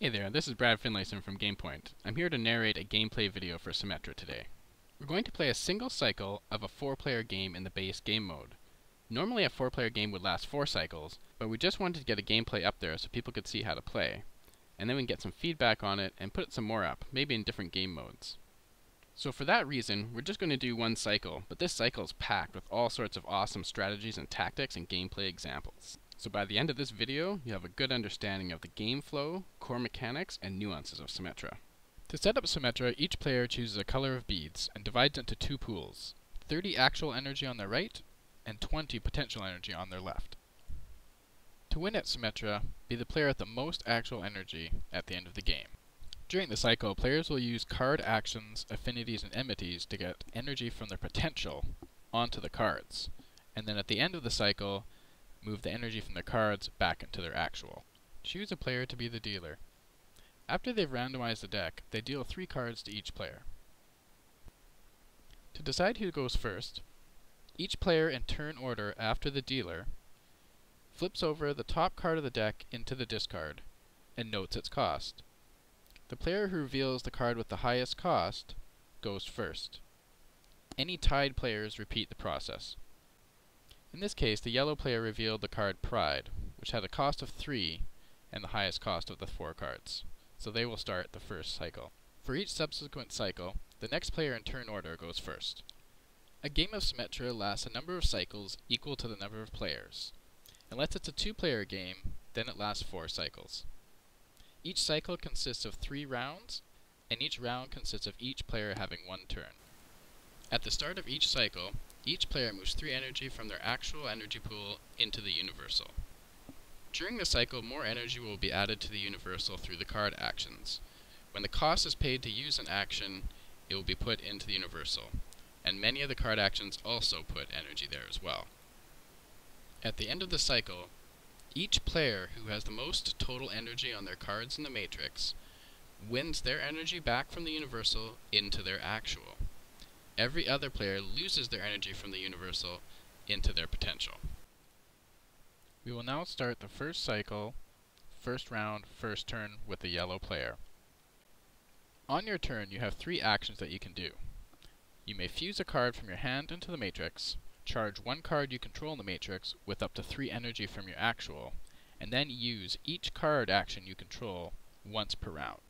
Hey there, this is Brad Finlayson from GamePoint. I'm here to narrate a gameplay video for Symetra today. We're going to play a single cycle of a 4-player game in the base game mode. Normally a 4-player game would last 4 cycles, but we just wanted to get a gameplay up there so people could see how to play. And then we can get some feedback on it and put some more up, maybe in different game modes. So for that reason, we're just going to do one cycle, but this cycle is packed with all sorts of awesome strategies and tactics and gameplay examples. So by the end of this video, you have a good understanding of the game flow, core mechanics, and nuances of Symetra. To set up Symetra, each player chooses a color of beads and divides into 2 pools, 30 actual energy on their right, and 20 potential energy on their left. To win at Symetra, be the player with the most actual energy at the end of the game. During the cycle, players will use card actions, affinities, and enmities to get energy from their potential onto the cards, and then at the end of the cycle, move the energy from their cards back into their actual. Choose a player to be the dealer. After they've randomized the deck, they deal 3 cards to each player. To decide who goes first, each player in turn order after the dealer flips over the top card of the deck into the discard and notes its cost. The player who reveals the card with the highest cost goes first. Any tied players repeat the process. In this case, the yellow player revealed the card Pride, which had a cost of 3 and the highest cost of the 4 cards, so they will start the first cycle. For each subsequent cycle, the next player in turn order goes first. A game of Symetra lasts a number of cycles equal to the number of players. Unless it's a 2-player game, then it lasts 4 cycles. Each cycle consists of 3 rounds, and each round consists of each player having 1 turn. At the start of each cycle, each player moves 3 energy from their actual energy pool into the universal. During the cycle, more energy will be added to the universal through the card actions. When the cost is paid to use an action, it will be put into the universal, and many of the card actions also put energy there as well. At the end of the cycle, each player who has the most total energy on their cards in the matrix wins their energy back from the universal into their actual. Every other player loses their energy from the universal into their potential. We will now start the first cycle, first round, first turn with the yellow player. On your turn, you have 3 actions that you can do. You may fuse a card from your hand into the matrix, charge 1 card you control in the matrix with up to 3 energy from your actual, and then use each card action you control once per round.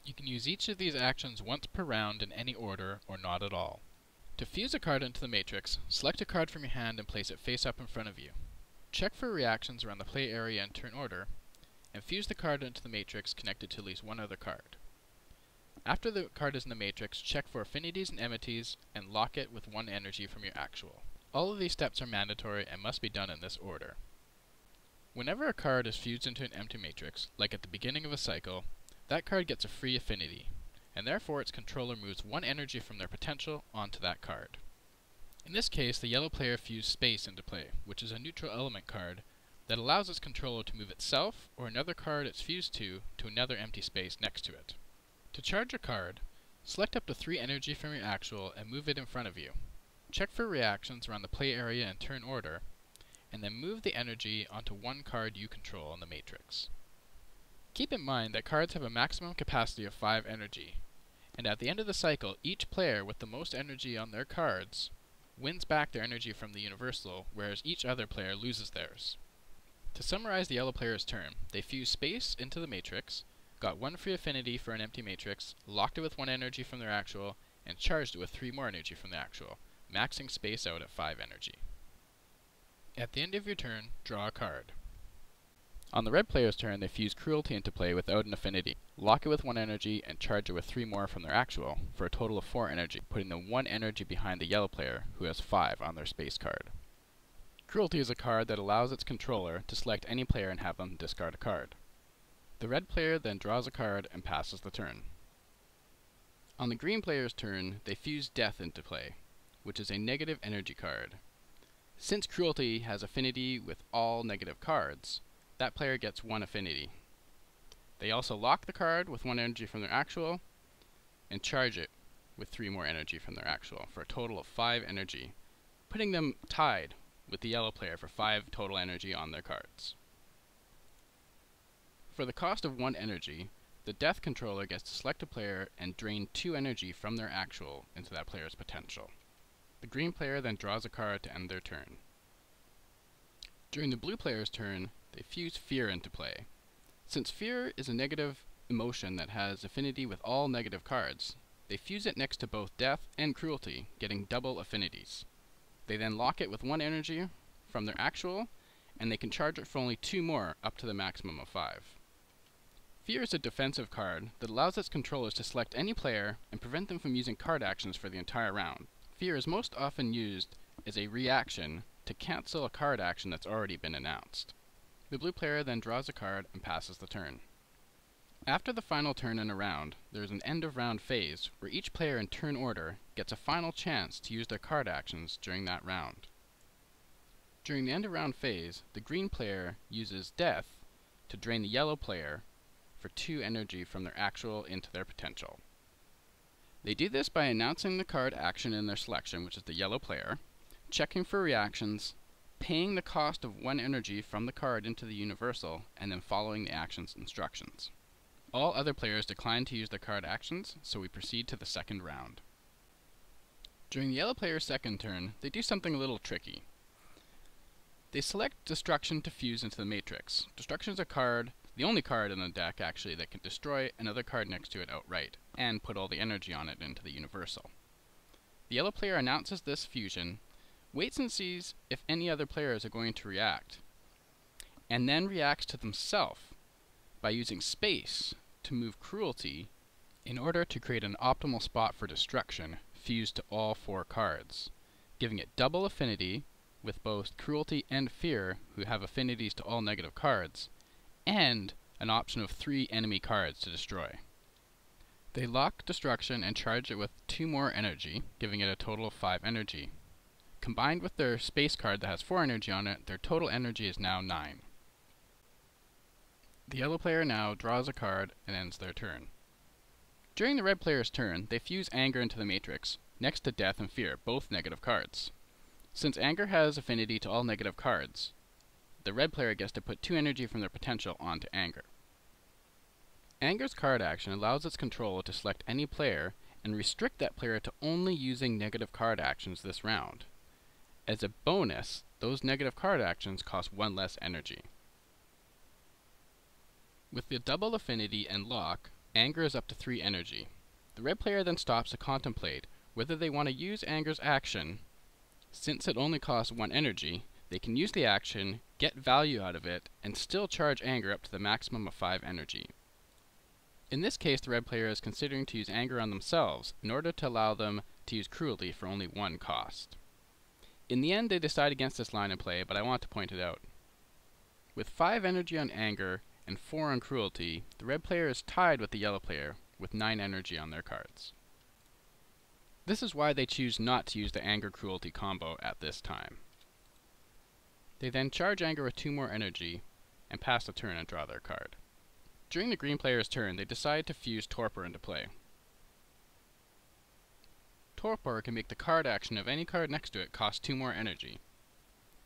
You can use each of these actions once per round in any order or not at all. To fuse a card into the matrix, select a card from your hand and place it face up in front of you. Check for reactions around the play area and turn order, and fuse the card into the matrix connected to at least 1 other card. After the card is in the matrix, check for affinities and enmities and lock it with 1 energy from your actual. All of these steps are mandatory and must be done in this order. Whenever a card is fused into an empty matrix, like at the beginning of a cycle, that card gets a free affinity, and therefore its controller moves 1 energy from their potential onto that card. In this case, the yellow player fused Space into play, which is a neutral element card that allows its controller to move itself or another card it's fused to another empty space next to it. To charge a card, select up to 3 energy from your actual and move it in front of you. Check for reactions around the play area and turn order, and then move the energy onto 1 card you control in the matrix. Keep in mind that cards have a maximum capacity of 5 energy, and at the end of the cycle, each player with the most energy on their cards wins back their energy from the universal, whereas each other player loses theirs. To summarize the yellow player's turn, they fused Space into the matrix, got 1 free affinity for an empty matrix, locked it with 1 energy from their actual, and charged it with 3 more energy from the actual, maxing Space out at 5 energy. At the end of your turn, draw a card. On the red player's turn, they fuse Cruelty into play without an affinity, lock it with 1 energy, and charge it with 3 more from their actual, for a total of 4 energy, putting them 1 energy behind the yellow player, who has 5 on their space card. Cruelty is a card that allows its controller to select any player and have them discard a card. The red player then draws a card and passes the turn. On the green player's turn, they fuse Death into play, which is a negative energy card. Since Cruelty has affinity with all negative cards, that player gets 1 affinity. They also lock the card with 1 energy from their actual, and charge it with 3 more energy from their actual, for a total of 5 energy, putting them tied with the yellow player for 5 total energy on their cards. For the cost of 1 energy, the Death controller gets to select a player and drain 2 energy from their actual into that player's potential. The green player then draws a card to end their turn. During the blue player's turn, they fuse Fear into play. Since Fear is a negative emotion that has affinity with all negative cards, they fuse it next to both Death and Cruelty, getting double affinities. They then lock it with 1 energy from their actual, and they can charge it for only 2 more, up to the maximum of 5. Fear is a defensive card that allows its controllers to select any player and prevent them from using card actions for the entire round. Fear is most often used as a reaction to cancel a card action that's already been announced. The blue player then draws a card and passes the turn. After the final turn in a round, there is an end of round phase where each player in turn order gets a final chance to use their card actions during that round. During the end of round phase, the green player uses Death to drain the yellow player for 2 energy from their actual into their potential. They do this by announcing the card action in their selection, which is the yellow player, checking for reactions, paying the cost of 1 energy from the card into the universal, and then following the action's instructions. All other players decline to use their card actions, so we proceed to the second round. During the yellow player's second turn, they do something a little tricky. They select Destruction to fuse into the matrix. Destruction is a card, the only card in the deck actually, that can destroy another card next to it outright, and put all the energy on it into the universal. The yellow player announces this fusion, waits and sees if any other players are going to react, and then reacts to themselves by using space to move Cruelty in order to create an optimal spot for Destruction fused to all 4 cards, giving it double affinity with both Cruelty and Fear, who have affinities to all negative cards, and an option of 3 enemy cards to destroy. They lock Destruction and charge it with 2 more energy, giving it a total of 5 energy. Combined with their space card that has 4 energy on it, their total energy is now 9. The yellow player now draws a card and ends their turn. During the red player's turn, they fuse Anger into the matrix, next to Death and Fear, both negative cards. Since Anger has affinity to all negative cards, the red player gets to put 2 energy from their potential onto Anger. Anger's card action allows its controller to select any player and restrict that player to only using negative card actions this round. As a bonus, those negative card actions cost 1 less energy. With the double affinity and lock, Anger is up to 3 energy. The red player then stops to contemplate whether they want to use Anger's action. Since it only costs 1 energy, they can use the action, get value out of it, and still charge Anger up to the maximum of 5 energy. In this case, the red player is considering to use Anger on themselves in order to allow them to use Cruelty for only 1 cost. In the end, they decide against this line of play, but I want to point it out. With 5 energy on Anger and 4 on Cruelty, the red player is tied with the yellow player with 9 energy on their cards. This is why they choose not to use the Anger-Cruelty combo at this time. They then charge Anger with 2 more energy and pass the turn and draw their card. During the green player's turn, they decide to fuse Torpor into play. Torpor can make the card action of any card next to it cost 2 more energy.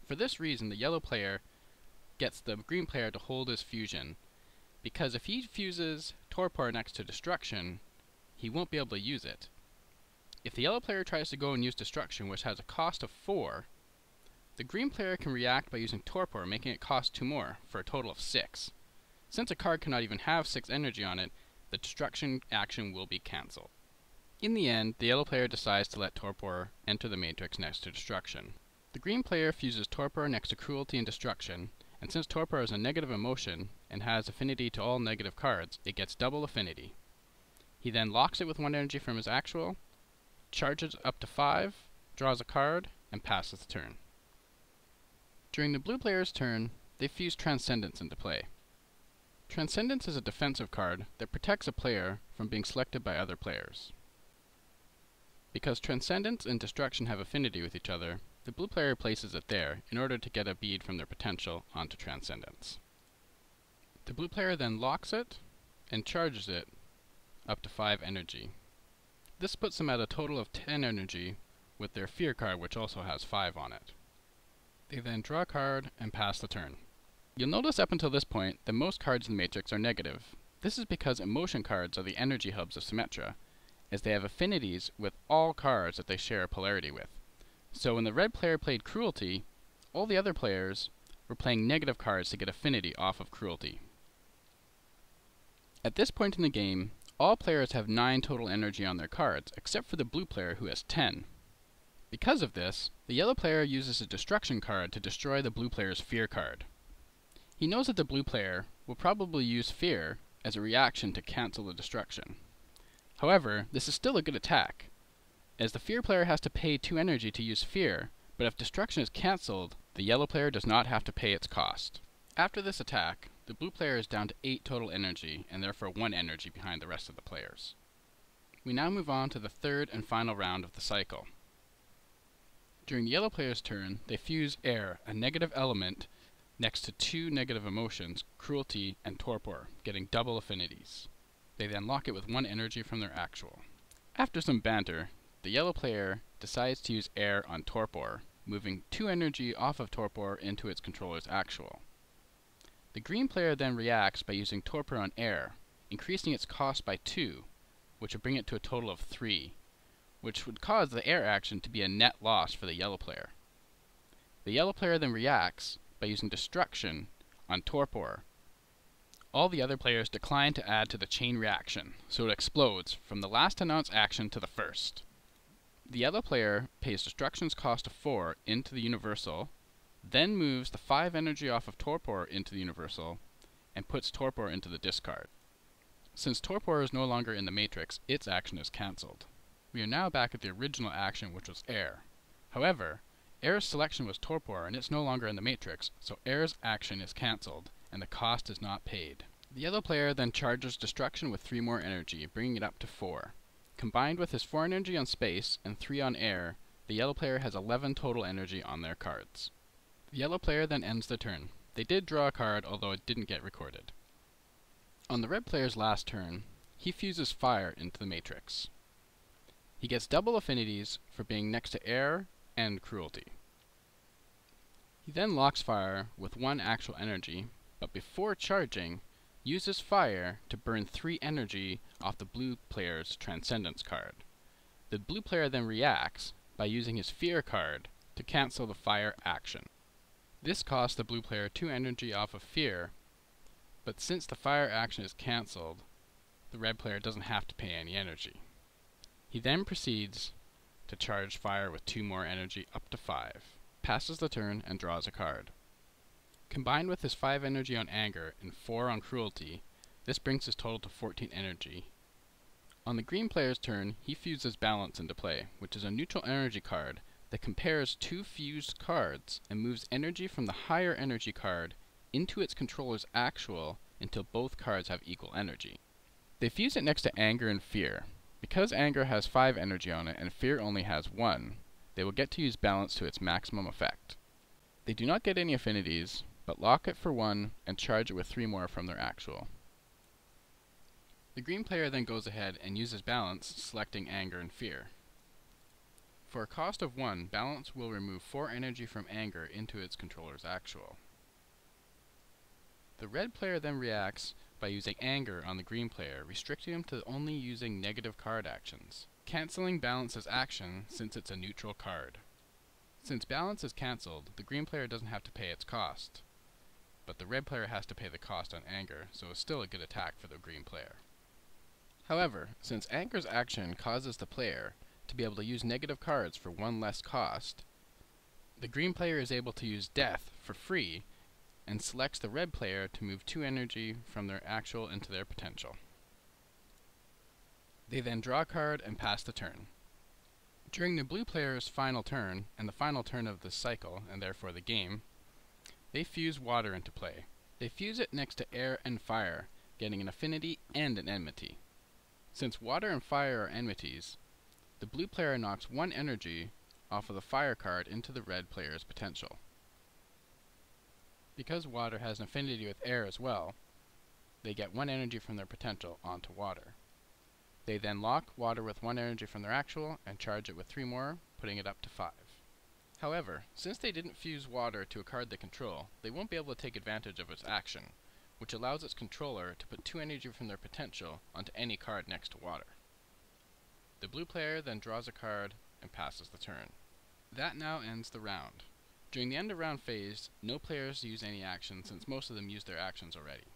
For this reason, the yellow player gets the green player to hold his fusion, because if he fuses Torpor next to Destruction, he won't be able to use it. If the yellow player tries to go and use Destruction, which has a cost of 4, the green player can react by using Torpor, making it cost 2 more, for a total of 6. Since a card cannot even have 6 energy on it, the Destruction action will be cancelled. In the end, the yellow player decides to let Torpor enter the matrix next to Destruction. The green player fuses Torpor next to Cruelty and Destruction, and since Torpor is a negative emotion and has affinity to all negative cards, it gets double affinity. He then locks it with 1 energy from his actual, charges up to 5, draws a card, and passes the turn. During the blue player's turn, they fuse Transcendence into play. Transcendence is a defensive card that protects a player from being selected by other players. Because Transcendence and Destruction have affinity with each other, the blue player places it there in order to get a bead from their potential onto Transcendence. The blue player then locks it and charges it up to 5 energy. This puts them at a total of 10 energy with their Fear card, which also has 5 on it. They then draw a card and pass the turn. You'll notice up until this point that most cards in the matrix are negative. This is because emotion cards are the energy hubs of Symetra, as they have affinities with all cards that they share a polarity with. So when the red player played Cruelty, all the other players were playing negative cards to get affinity off of Cruelty. At this point in the game, all players have 9 total energy on their cards, except for the blue player who has 10. Because of this, the yellow player uses a destruction card to destroy the blue player's fear card. He knows that the blue player will probably use fear as a reaction to cancel the destruction. However, this is still a good attack, as the fear player has to pay 2 energy to use fear, but if destruction is cancelled, the yellow player does not have to pay its cost. After this attack, the blue player is down to 8 total energy, and therefore 1 energy behind the rest of the players. We now move on to the third and final round of the cycle. During the yellow player's turn, they fuse air, a negative element, next to 2 negative emotions, Cruelty and Torpor, getting double affinities. They then lock it with 1 energy from their actual. After some banter, the yellow player decides to use air on Torpor, moving 2 energy off of Torpor into its controller's actual. The green player then reacts by using Torpor on air, increasing its cost by 2, which would bring it to a total of 3, which would cause the air action to be a net loss for the yellow player. The yellow player then reacts by using Destruction on Torpor. All the other players decline to add to the chain reaction, so it explodes from the last announced action to the first. The yellow player pays Destruction's cost of 4 into the universal, then moves the 5 energy off of Torpor into the universal, and puts Torpor into the discard. Since Torpor is no longer in the matrix, its action is cancelled. We are now back at the original action, which was air. However, air's selection was Torpor, and it's no longer in the matrix, so air's action is cancelled, and the cost is not paid. The yellow player then charges Destruction with 3 more energy, bringing it up to 4. Combined with his 4 energy on space and 3 on air, the yellow player has 11 total energy on their cards. The yellow player then ends the turn. They did draw a card, although it didn't get recorded. On the red player's last turn, he fuses fire into the matrix. He gets double affinities for being next to air and Cruelty. He then locks fire with 1 actual energy, but before charging, uses fire to burn 3 energy off the blue player's Transcendence card. The blue player then reacts by using his fear card to cancel the fire action. This costs the blue player 2 energy off of fear, but since the fire action is cancelled, the red player doesn't have to pay any energy. He then proceeds to charge fire with 2 more energy up to 5, passes the turn, and draws a card. Combined with his 5 energy on anger and 4 on Cruelty, this brings his total to 14 energy. On the green player's turn, he fuses Balance into play, which is a neutral energy card that compares 2 fused cards and moves energy from the higher energy card into its controller's actual until both cards have equal energy. They fuse it next to Anger and Fear. Because Anger has 5 energy on it and Fear only has 1, they will get to use Balance to its maximum effect. They do not get any affinities, but lock it for 1 and charge it with 3 more from their actual. The green player then goes ahead and uses Balance, selecting Anger and Fear. For a cost of 1, Balance will remove 4 energy from Anger into its controller's actual. The red player then reacts by using Anger on the green player, restricting him to only using negative card actions, cancelling Balance's action since it's a neutral card. Since Balance is cancelled, the green player doesn't have to pay its cost, but the red player has to pay the cost on Anger, so it's still a good attack for the green player. However, since Anger's action causes the player to be able to use negative cards for 1 less cost, the green player is able to use Death for free and selects the red player to move 2 energy from their actual into their potential. They then draw a card and pass the turn. During the blue player's final turn, and the final turn of the cycle, and therefore the game, they fuse water into play. They fuse it next to air and fire, getting an affinity and an enmity. Since water and fire are enmities, the blue player knocks 1 energy off of the fire card into the red player's potential. Because water has an affinity with air as well, they get 1 energy from their potential onto water. They then lock water with 1 energy from their actual and charge it with 3 more, putting it up to 5. However, since they didn't fuse water to a card they control, they won't be able to take advantage of its action, which allows its controller to put 2 energy from their potential onto any card next to water. The blue player then draws a card and passes the turn. That now ends the round. During the end of round phase, no players use any actions since most of them used their actions already.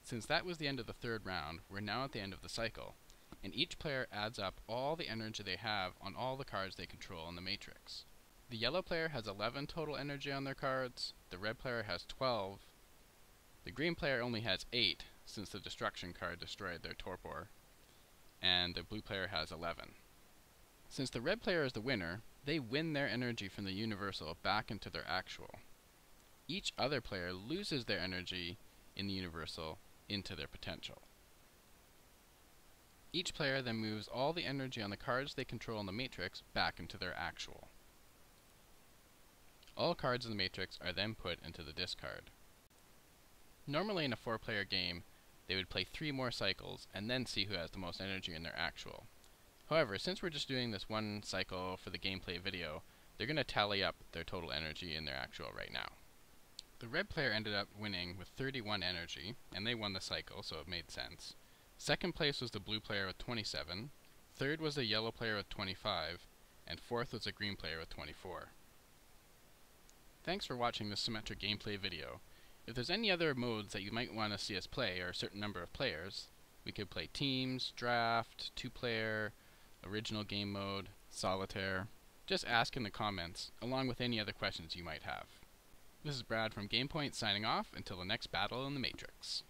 Since that was the end of the third round, we're now at the end of the cycle, and each player adds up all the energy they have on all the cards they control in the matrix. The yellow player has 11 total energy on their cards, the red player has 12, the green player only has 8 since the destruction card destroyed their torpor, and the blue player has 11. Since the red player is the winner, they win their energy from the universal back into their actual. Each other player loses their energy in the universal into their potential. Each player then moves all the energy on the cards they control in the matrix back into their actual. All cards in the matrix are then put into the discard. Normally in a 4-player game, they would play 3 more cycles and then see who has the most energy in their actual. However, since we're just doing this one cycle for the gameplay video, they're going to tally up their total energy in their actual right now. The red player ended up winning with 31 energy, and they won the cycle, so it made sense. Second place was the blue player with 27, third was the yellow player with 25, and fourth was the green player with 24. Thanks for watching this Symetra gameplay video. If there's any other modes that you might want to see us play, or a certain number of players, we could play teams, draft, 2-player, original game mode, solitaire. Just ask in the comments, along with any other questions you might have. This is Brad from GamePoint signing off until the next battle in the Matrix.